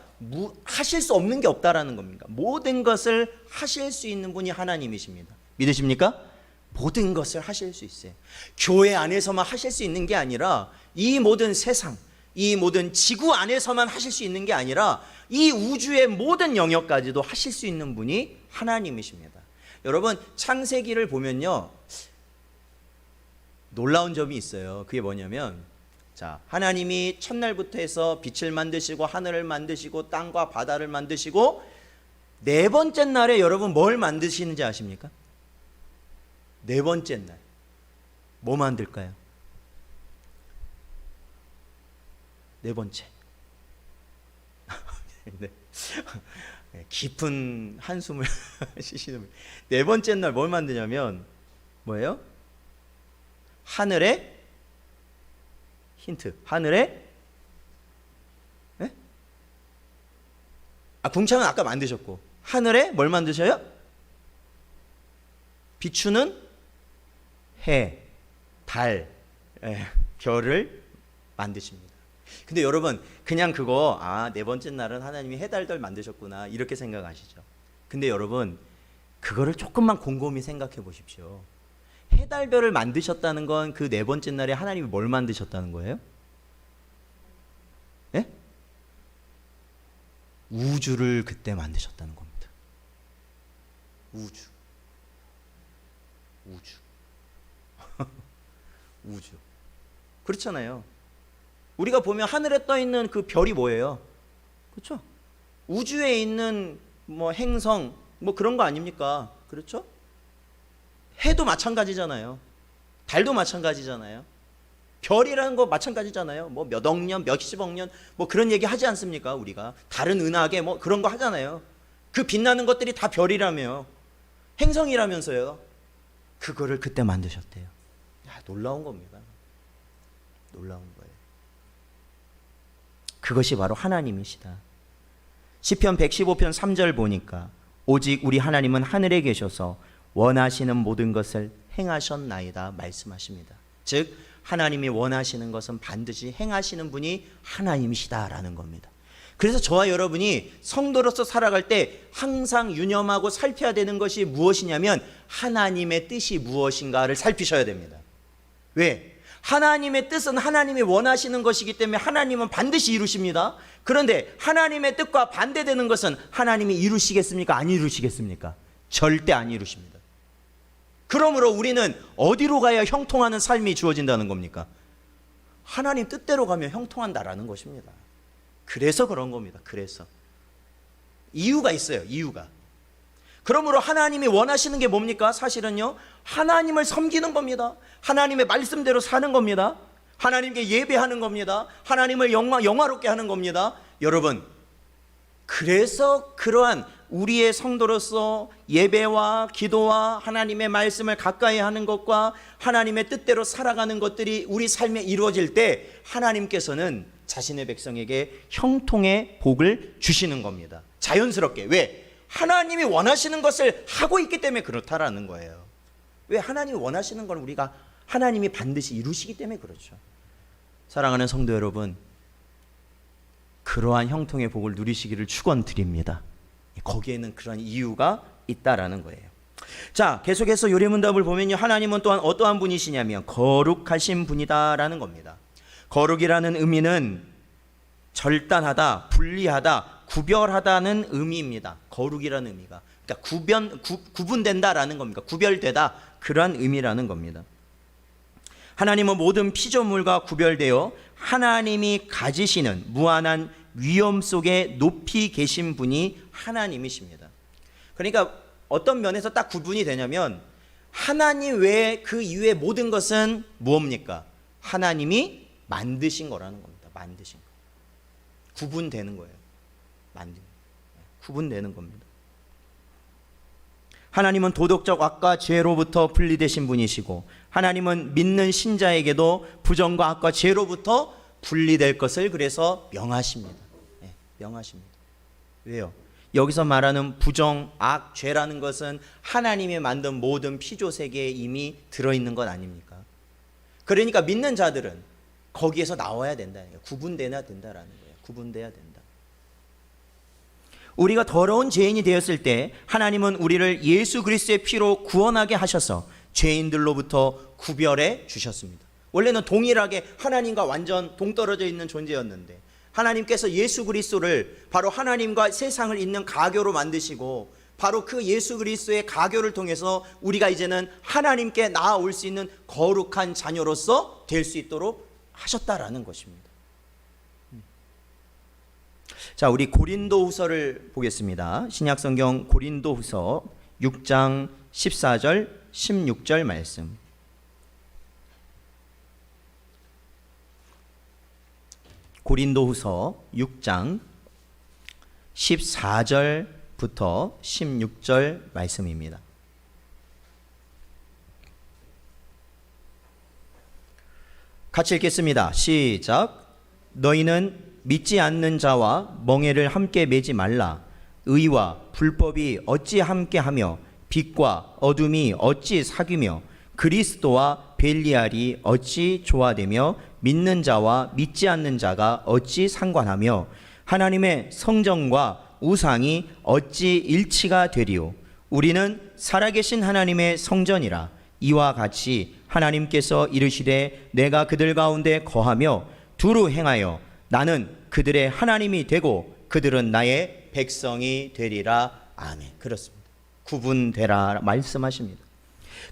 하실 수 없는 게 없다라는 겁니다. 모든 것을 하실 수 있는 분이 하나님이십니다. 믿으십니까? 모든 것을 하실 수 있어요. 교회 안에서만 하실 수 있는 게 아니라 이 모든 세상, 이 모든 지구 안에서만 하실 수 있는 게 아니라 이 우주의 모든 영역까지도 하실 수 있는 분이 하나님이십니다. 여러분, 창세기를 보면요, 놀라운 점이 있어요. 그게 뭐냐면, 자, 하나님이 첫날부터 해서 빛을 만드시고 하늘을 만드시고 땅과 바다를 만드시고 네 번째 날에 여러분 뭘 만드시는지 아십니까? 네 번째 날 뭐 만들까요? 네 번째. 네. 깊은 한숨을 쉬시는. 네 번째 날 뭘 만드냐면 뭐예요? 하늘에 힌트. 하늘에 네? 궁창은 아까 만드셨고 하늘에 뭘 만드셔요? 비추는 해, 달, 별을 만드십니다. 근데 여러분 그냥 그거 네 번째 날은 하나님이 해, 달, 별 만드셨구나 이렇게 생각하시죠. 근데 여러분 그거를 조금만 곰곰이 생각해 보십시오. 해, 달, 별을 만드셨다는 건 그 네 번째 날에 하나님이 뭘 만드셨다는 거예요? 예? 우주를 그때 만드셨다는 겁니다. 우주. 우주. 그렇잖아요. 우리가 보면 하늘에 떠 있는 그 별이 뭐예요? 그렇죠? 우주에 있는 뭐 행성 뭐 그런 거 아닙니까? 그렇죠? 해도 마찬가지잖아요. 달도 마찬가지잖아요. 별이라는 거 마찬가지잖아요. 뭐 몇 억 년, 몇십억 년 뭐 그런 얘기 하지 않습니까? 우리가 다른 은하계 뭐 그런 거 하잖아요. 그 빛나는 것들이 다 별이라며, 행성이라면서요. 그거를 그때 만드셨대요. 놀라운 겁니다. 놀라운 거예요. 그것이 바로 하나님이시다. 시편 115편 3절 보니까 오직 우리 하나님은 하늘에 계셔서 원하시는 모든 것을 행하셨나이다 말씀하십니다. 즉 하나님이 원하시는 것은 반드시 행하시는 분이 하나님이시다라는 겁니다. 그래서 저와 여러분이 성도로서 살아갈 때 항상 유념하고 살펴야 되는 것이 무엇이냐면 하나님의 뜻이 무엇인가를 살피셔야 됩니다. 왜? 하나님의 뜻은 하나님이 원하시는 것이기 때문에 하나님은 반드시 이루십니다. 그런데 하나님의 뜻과 반대되는 것은 하나님이 이루시겠습니까? 안 이루시겠습니까? 절대 안 이루십니다. 그러므로 우리는 어디로 가야 형통하는 삶이 주어진다는 겁니까? 하나님 뜻대로 가면 형통한다라는 것입니다. 그래서 그런 겁니다. 그래서 이유가 있어요. 이유가. 그러므로 하나님이 원하시는 게 뭡니까? 사실은요, 하나님을 섬기는 겁니다. 하나님의 말씀대로 사는 겁니다. 하나님께 예배하는 겁니다. 하나님을 영화롭게 하는 겁니다. 여러분, 그래서 그러한 우리의 성도로서 예배와 기도와 하나님의 말씀을 가까이 하는 것과 하나님의 뜻대로 살아가는 것들이 우리 삶에 이루어질 때 하나님께서는 자신의 백성에게 형통의 복을 주시는 겁니다. 자연스럽게. 왜? 하나님이 원하시는 것을 하고 있기 때문에 그렇다라는 거예요. 왜? 하나님이 원하시는 걸 우리가 하나님이 반드시 이루시기 때문에 그렇죠. 사랑하는 성도 여러분, 그러한 형통의 복을 누리시기를 축원드립니다. 거기에는 그런 이유가 있다라는 거예요. 자, 계속해서 요리문답을 보면요, 하나님은 또한 어떠한 분이시냐면 거룩하신 분이다라는 겁니다. 거룩이라는 의미는 절단하다, 분리하다, 구별하다는 의미입니다. 거룩이라는 의미가, 그러니까 구분된다라는 겁니다. 구별되다, 그러한 의미라는 겁니다. 하나님은 모든 피조물과 구별되어 하나님이 가지시는 무한한 위엄 속에 높이 계신 분이 하나님이십니다. 그러니까 어떤 면에서 딱 구분이 되냐면 하나님 외에 그 이외의 모든 것은 무엇입니까? 하나님이 만드신 거라는 겁니다. 만드신 거. 구분되는 거예요. 구분되는 겁니다. 하나님은 도덕적 악과 죄로부터 분리되신 분이시고 하나님은 믿는 신자에게도 부정과 악과 죄로부터 분리될 것을 그래서 명하십니다. 네, 명하십니다. 왜요? 여기서 말하는 부정, 악, 죄라는 것은 하나님이 만든 모든 피조세계에 이미 들어있는 것 아닙니까? 그러니까 믿는 자들은 거기에서 나와야 된다. 구분돼야 된다라는 거예요. 구분돼야 된다. 우리가 더러운 죄인이 되었을 때 하나님은 우리를 예수 그리스도의 피로 구원하게 하셔서 죄인들로부터 구별해 주셨습니다. 원래는 동일하게 하나님과 완전 동떨어져 있는 존재였는데 하나님께서 예수 그리스도를 바로 하나님과 세상을 잇는 가교로 만드시고 바로 그 예수 그리스도의 가교를 통해서 우리가 이제는 하나님께 나아올 수 있는 거룩한 자녀로서 될 수 있도록 하셨다라는 것입니다. 자, 우리 고린도후서를 보겠습니다. 신약성경 고린도후서 6장 14절 16절 말씀. 고린도후서 6장 14절부터 16절 말씀입니다. 같이 읽겠습니다. 시작. 너희는 믿지 않는 자와 멍에를 함께 매지 말라. 의와 불법이 어찌 함께하며 빛과 어둠이 어찌 사귀며 그리스도와 벨리알이 어찌 조화되며 믿는 자와 믿지 않는 자가 어찌 상관하며 하나님의 성전과 우상이 어찌 일치가 되리요. 우리는 살아계신 하나님의 성전이라. 이와 같이 하나님께서 이르시되 내가 그들 가운데 거하며 두루 행하여 나는 그들의 하나님이 되고 그들은 나의 백성이 되리라. 아멘. 그렇습니다. 구분되라 말씀하십니다.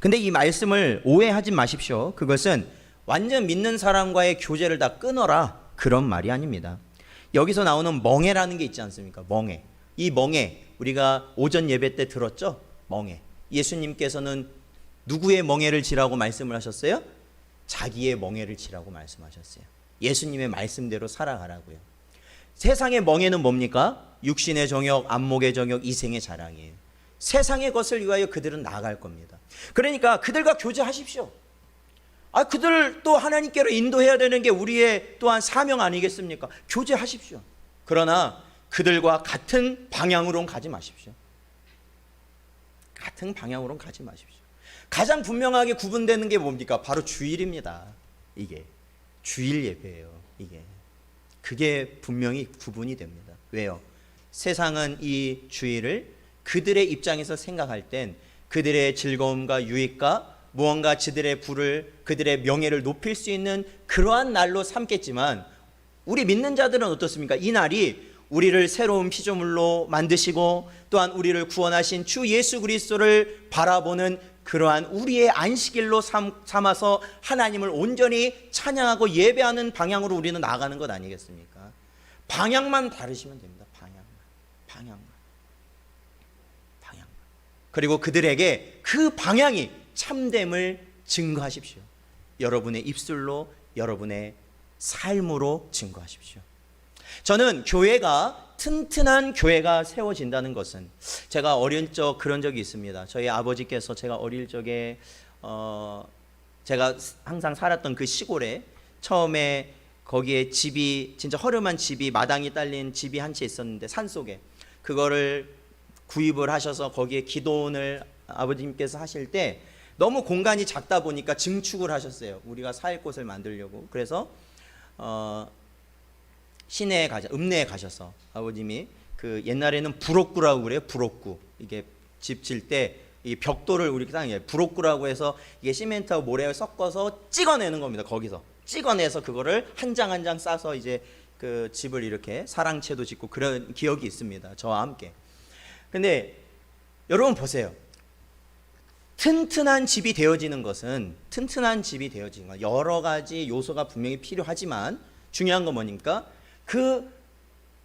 근데 이 말씀을 오해하지 마십시오. 그것은 완전 믿는 사람과의 교제를 다 끊어라, 그런 말이 아닙니다. 여기서 나오는 멍에라는 게 있지 않습니까? 멍에. 이 멍에 우리가 오전 예배 때 들었죠? 멍에. 예수님께서는 누구의 멍에를 지라고 말씀을 하셨어요? 자기의 멍에를 지라고 말씀하셨어요. 예수님의 말씀대로 살아가라고요. 세상의 멍에는 뭡니까? 육신의 정욕, 안목의 정욕, 이생의 자랑이에요. 세상의 것을 위하여 그들은 나아갈 겁니다. 그러니까 그들과 교제하십시오. 그들 또 하나님께로 인도해야 되는 게 우리의 또한 사명 아니겠습니까? 교제하십시오. 그러나 그들과 같은 방향으로는 가지 마십시오. 같은 방향으로는 가지 마십시오. 가장 분명하게 구분되는 게 뭡니까? 바로 주일입니다. 이게 주일 예배예요. 그게 분명히 구분이 됩니다. 왜요? 세상은 이 주일을 그들의 입장에서 생각할 땐 그들의 즐거움과 유익과 무언가 그들의 명예를 높일 수 있는 그러한 날로 삼겠지만, 우리 믿는 자들은 어떻습니까? 이 날이 우리를 새로운 피조물로 만드시고 또한 우리를 구원하신 주 예수 그리스도를 바라보는 그러한 우리의 안식일로 삼아서 하나님을 온전히 찬양하고 예배하는 방향으로 우리는 나아가는 것 아니겠습니까? 방향만 다르시면 됩니다. 방향만. 그리고 그들에게 그 방향이 참됨을 증거하십시오. 여러분의 입술로, 여러분의 삶으로 증거하십시오. 저는 튼튼한 교회가 세워진다는 것은, 제가 어린 적 그런 적이 있습니다. 저희 아버지께서 제가 어릴 적에 제가 항상 살았던 그 시골에 처음에 거기에 집이 진짜 허름한 집이, 마당이 딸린 집이 한 채 있었는데, 산속에 그거를 구입을 하셔서 거기에 기도원을 아버님께서 하실 때 너무 공간이 작다 보니까 증축을 하셨어요. 우리가 살 곳을 만들려고. 그래서 시내에 읍내에 가셔서 아버님이 그 옛날에는 부록구라고 그래요. 부록구. 이게 집 질 때 이 벽돌을 우리 땅에 부록구라고 해서 이게 시멘트하고 모래를 섞어서 찍어내는 겁니다. 거기서 찍어내서 그거를 한 장 한 장 싸서 이제 그 집을 이렇게 사랑채도 짓고 그런 기억이 있습니다. 저와 함께. 근데 여러분 보세요. 튼튼한 집이 되어지는 것은, 여러 가지 요소가 분명히 필요하지만 중요한 건 뭐니까, 그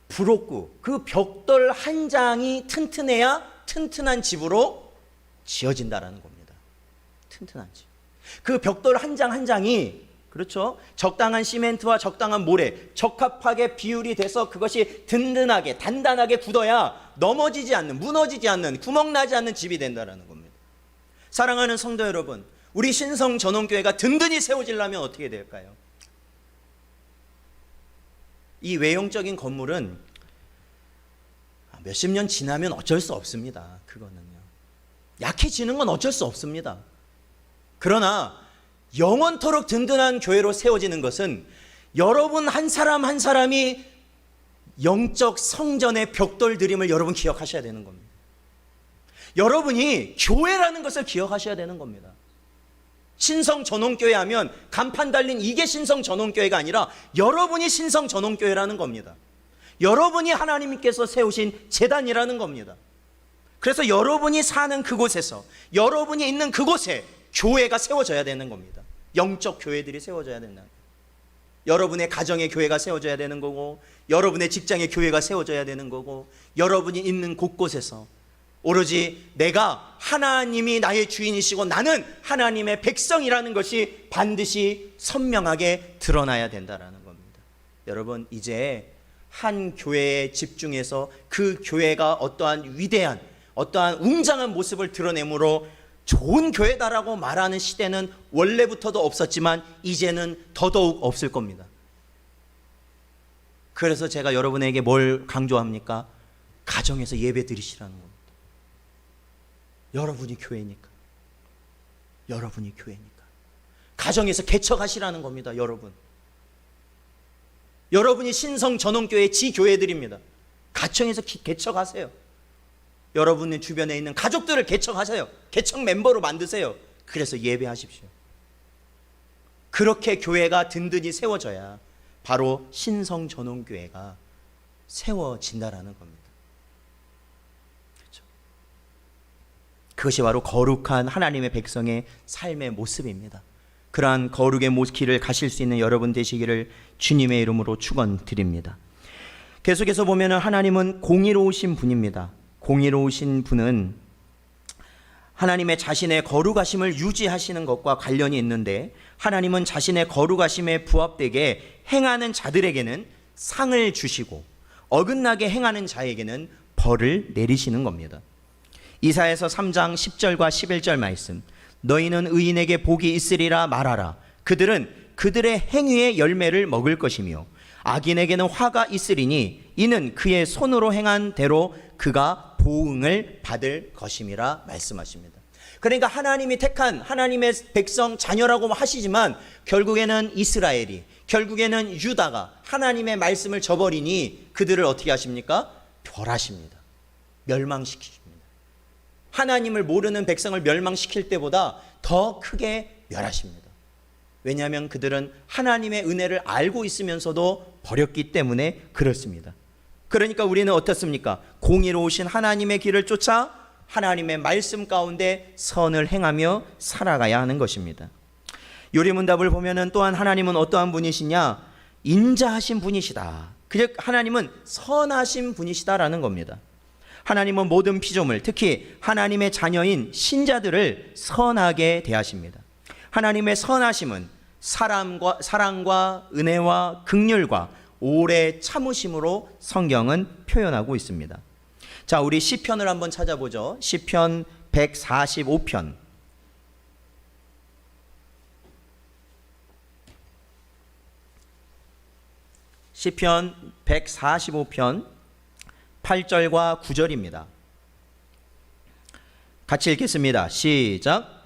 부록구, 그 벽돌 한 장이 튼튼해야 튼튼한 집으로 지어진다라는 겁니다. 튼튼한 집. 그 벽돌 한 장 한 장이, 그렇죠, 적당한 시멘트와 적당한 모래, 적합하게 비율이 돼서 그것이 든든하게 단단하게 굳어야 넘어지지 않는, 무너지지 않는, 구멍나지 않는 집이 된다라는 겁니다. 사랑하는 성도 여러분, 우리 신성전원교회가 든든히 세워지려면 어떻게 될까요? 이 외형적인 건물은 몇십 년 지나면 어쩔 수 없습니다. 그거는요, 약해지는 건 어쩔 수 없습니다. 그러나 영원토록 든든한 교회로 세워지는 것은 여러분 한 사람 한 사람이 영적 성전의 벽돌들임을 여러분 기억하셔야 되는 겁니다. 여러분이 교회라는 것을 기억하셔야 되는 겁니다. 신성전원교회 하면 간판 달린 이게 신성전원교회가 아니라 여러분이 신성전원교회라는 겁니다. 여러분이 하나님께서 세우신 제단이라는 겁니다. 그래서 여러분이 사는 그곳에서, 여러분이 있는 그곳에 교회가 세워져야 되는 겁니다. 영적 교회들이 세워져야 된다. 여러분의 가정의 교회가 세워져야 되는 거고, 여러분의 직장의 교회가 세워져야 되는 거고, 여러분이 있는 곳곳에서 오로지 내가 하나님이 나의 주인이시고 나는 하나님의 백성이라는 것이 반드시 선명하게 드러나야 된다라는 겁니다. 여러분, 이제 한 교회에 집중해서 그 교회가 어떠한 위대한, 어떠한 웅장한 모습을 드러내므로 좋은 교회다라고 말하는 시대는 원래부터도 없었지만 이제는 더더욱 없을 겁니다. 그래서 제가 여러분에게 뭘 강조합니까? 가정에서 예배 드리시라는 겁니다. 여러분이 교회니까. 여러분이 교회니까. 가정에서 개척하시라는 겁니다. 여러분이 신성전원교회 지교회들입니다. 가정에서 개척하세요. 여러분의 주변에 있는 가족들을 개척하세요. 개척 멤버로 만드세요. 그래서 예배하십시오. 그렇게 교회가 든든히 세워져야 바로 신성전원교회가 세워진다라는 겁니다. 그렇죠? 그것이 바로 거룩한 하나님의 백성의 삶의 모습입니다. 그러한 거룩의 길을 가실 수 있는 여러분 되시기를 주님의 이름으로 축원드립니다. 계속해서 보면 하나님은 공의로우신 분입니다. 공의로우신 분은 하나님의 자신의 거룩하심을 유지하시는 것과 관련이 있는데, 하나님은 자신의 거룩하심에 부합되게 행하는 자들에게는 상을 주시고 어긋나게 행하는 자에게는 벌을 내리시는 겁니다. 이사야서 3장 10절과 11절 말씀, 너희는 의인에게 복이 있으리라 말하라. 그들은 그들의 행위의 열매를 먹을 것이며 악인에게는 화가 있으리니 이는 그의 손으로 행한 대로 그가 보응을 받을 것임이라 말씀하십니다. 그러니까 하나님이 택한 하나님의 백성 자녀라고 하시지만 결국에는 이스라엘이, 결국에는 유다가 하나님의 말씀을 저버리니 그들을 어떻게 하십니까? 벌하십니다. 멸망시키십니다. 하나님을 모르는 백성을 멸망시킬 때보다 더 크게 멸하십니다. 왜냐하면 그들은 하나님의 은혜를 알고 있으면서도 버렸기 때문에 그렇습니다. 그러니까 우리는 어떻습니까? 공의로우신 하나님의 길을 쫓아 하나님의 말씀 가운데 선을 행하며 살아가야 하는 것입니다. 요리문답을 보면은 또한 하나님은 어떠한 분이시냐? 인자하신 분이시다. 즉 하나님은 선하신 분이시다라는 겁니다. 하나님은 모든 피조물, 특히 하나님의 자녀인 신자들을 선하게 대하십니다. 하나님의 선하심은 사랑과 은혜와 긍휼과 오래 참으심으로 성경은 표현하고 있습니다. 자, 우리 시편을 한번 찾아보죠. 시편 145편. 시편 145편 8절과 9절입니다. 같이 읽겠습니다. 시작.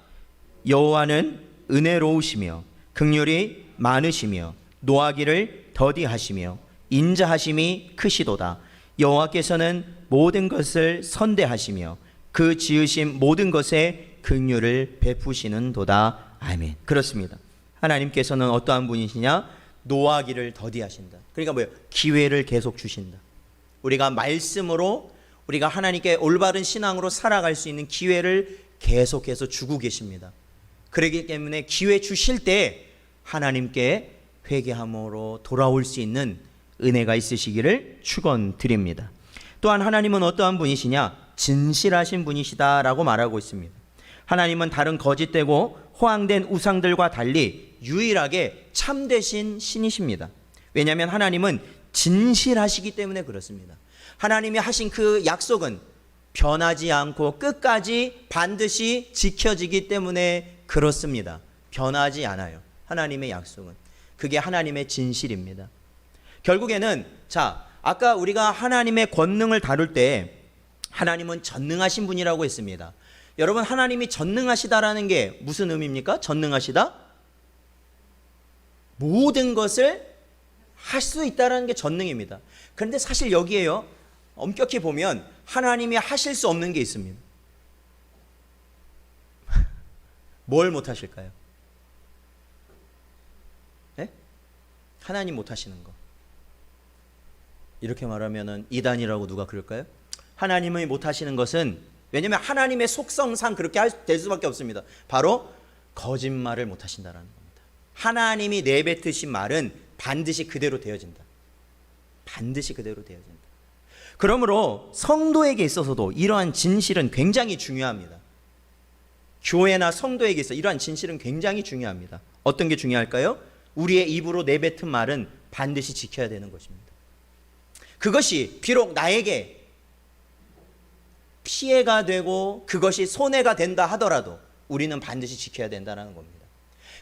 여호와는 은혜로우시며 긍휼이 많으시며 노하기를 더디하시며 인자하심이 크시도다. 여호와께서는 모든 것을 선대하시며 그 지으신 모든 것에 긍휼을 베푸시는도다. 아멘. 그렇습니다. 하나님께서는 어떠한 분이시냐? 노하기를 더디하신다. 그러니까 뭐예요? 기회를 계속 주신다. 우리가 말씀으로 우리가 하나님께 올바른 신앙으로 살아갈 수 있는 기회를 계속해서 주고 계십니다. 그렇기 때문에 기회 주실 때 하나님께 회개함으로 돌아올 수 있는 은혜가 있으시기를 축원드립니다. 또한 하나님은 어떠한 분이시냐? 진실하신 분이시다라고 말하고 있습니다. 하나님은 다른 거짓되고 호황된 우상들과 달리 유일하게 참되신 신이십니다. 왜냐하면 하나님은 진실하시기 때문에 그렇습니다. 하나님이 하신 그 약속은 변하지 않고 끝까지 반드시 지켜지기 때문에 그렇습니다. 변하지 않아요. 하나님의 약속은. 그게 하나님의 진실입니다. 결국에는 자, 아까 우리가 하나님의 권능을 다룰 때 하나님은 전능하신 분이라고 했습니다. 여러분, 하나님이 전능하시다라는 게 무슨 의미입니까? 전능하시다? 모든 것을 할 수 있다라는 게 전능입니다. 그런데 사실 여기에요, 엄격히 보면 하나님이 하실 수 없는 게 있습니다. 뭘 못 하실까요? 네? 하나님 못 하시는 거. 이렇게 말하면은 이단이라고 누가 그럴까요? 하나님이 못 하시는 것은, 왜냐하면 하나님의 속성상 그렇게 될 수밖에 없습니다. 바로 거짓말을 못 하신다라는 겁니다. 하나님이 내뱉으신 말은 반드시 그대로 되어진다. 반드시 그대로 되어진다. 그러므로 성도에게 있어서도 이러한 진실은 굉장히 중요합니다. 교회나 성도에게 있어 이러한 진실은 굉장히 중요합니다. 어떤 게 중요할까요? 우리의 입으로 내뱉은 말은 반드시 지켜야 되는 것입니다. 그것이 비록 나에게 피해가 되고 그것이 손해가 된다 하더라도 우리는 반드시 지켜야 된다는 겁니다.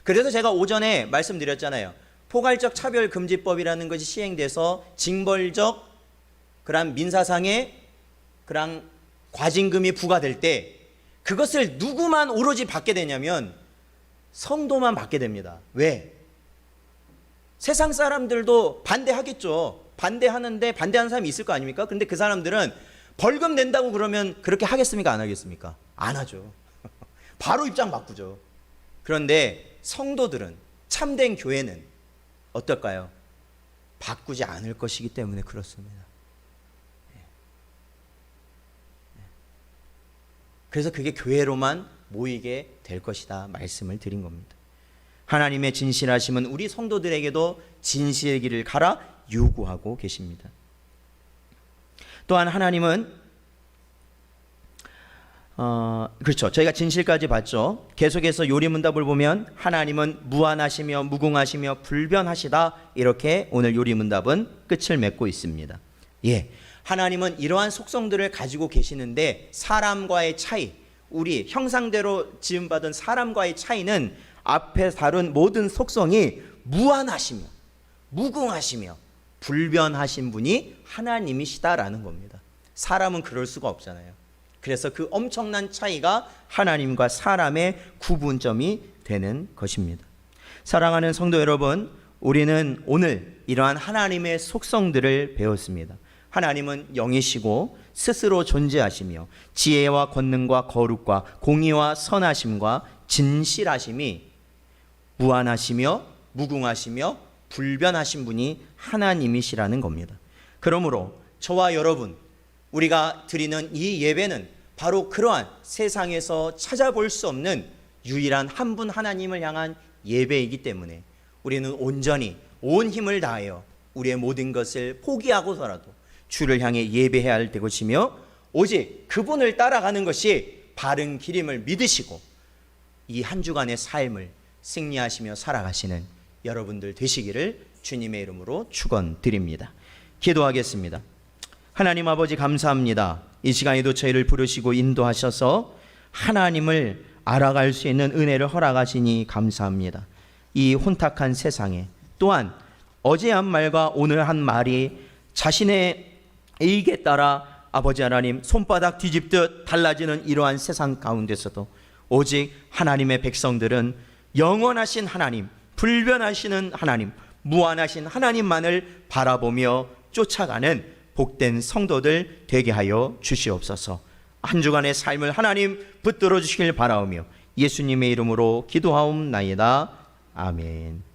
그래서 제가 오전에 말씀드렸잖아요. 포괄적 차별금지법이라는 것이 시행돼서 징벌적 그런 민사상의 그런 과징금이 부과될 때 그것을 누구만 오로지 받게 되냐면 성도만 받게 됩니다. 왜? 세상 사람들도 반대하겠죠. 반대하는데 반대하는 사람이 있을 거 아닙니까? 근데 그 사람들은 벌금 낸다고 그러면 그렇게 하겠습니까? 안 하겠습니까? 안 하죠. 바로 입장 바꾸죠. 그런데 성도들은, 참된 교회는 어떨까요? 바꾸지 않을 것이기 때문에 그렇습니다. 그래서 그게 교회로만 모이게 될 것이다 말씀을 드린 겁니다. 하나님의 진실하심은 우리 성도들에게도 진실의 길을 가라 요구하고 계십니다. 또한 하나님은 그렇죠. 저희가 진실까지 봤죠. 계속해서 요리문답을 보면 하나님은 무한하시며 무궁하시며 불변하시다, 이렇게 오늘 요리문답은 끝을 맺고 있습니다. 예, 하나님은 이러한 속성들을 가지고 계시는데 사람과의 차이, 우리 형상대로 지음받은 사람과의 차이는 앞에 다룬 모든 속성이 무한하시며 무궁하시며 불변하신 분이 하나님이시다라는 겁니다. 사람은 그럴 수가 없잖아요. 그래서 그 엄청난 차이가 하나님과 사람의 구분점이 되는 것입니다. 사랑하는 성도 여러분, 우리는 오늘 이러한 하나님의 속성들을 배웠습니다. 하나님은 영이시고 스스로 존재하시며 지혜와 권능과 거룩과 공의와 선하심과 진실하심이 무한하시며 무궁하시며 불변하신 분이 하나님이시라는 겁니다. 그러므로 저와 여러분, 우리가 드리는 이 예배는 바로 그러한 세상에서 찾아볼 수 없는 유일한 한 분 하나님을 향한 예배이기 때문에 우리는 온전히 온 힘을 다하여 우리의 모든 것을 포기하고서라도 주를 향해 예배해야 할 것이며, 오직 그분을 따라가는 것이 바른 길임을 믿으시고 이 한 주간의 삶을 승리하시며 살아가시는 여러분들 되시기를 주님의 이름으로 축원드립니다. 기도하겠습니다. 하나님 아버지, 감사합니다. 이 시간에도 저희를 부르시고 인도하셔서 하나님을 알아갈 수 있는 은혜를 허락하시니 감사합니다. 이 혼탁한 세상에 또한 어제 한 말과 오늘 한 말이 자신의 의익에 따라 아버지 하나님 손바닥 뒤집듯 달라지는 이러한 세상 가운데서도 오직 하나님의 백성들은 영원하신 하나님, 불변하시는 하나님, 무한하신 하나님만을 바라보며 쫓아가는 복된 성도들 되게 하여 주시옵소서. 한 주간의 삶을 하나님 붙들어 주시길 바라오며 예수님의 이름으로 기도하옵나이다. 아멘.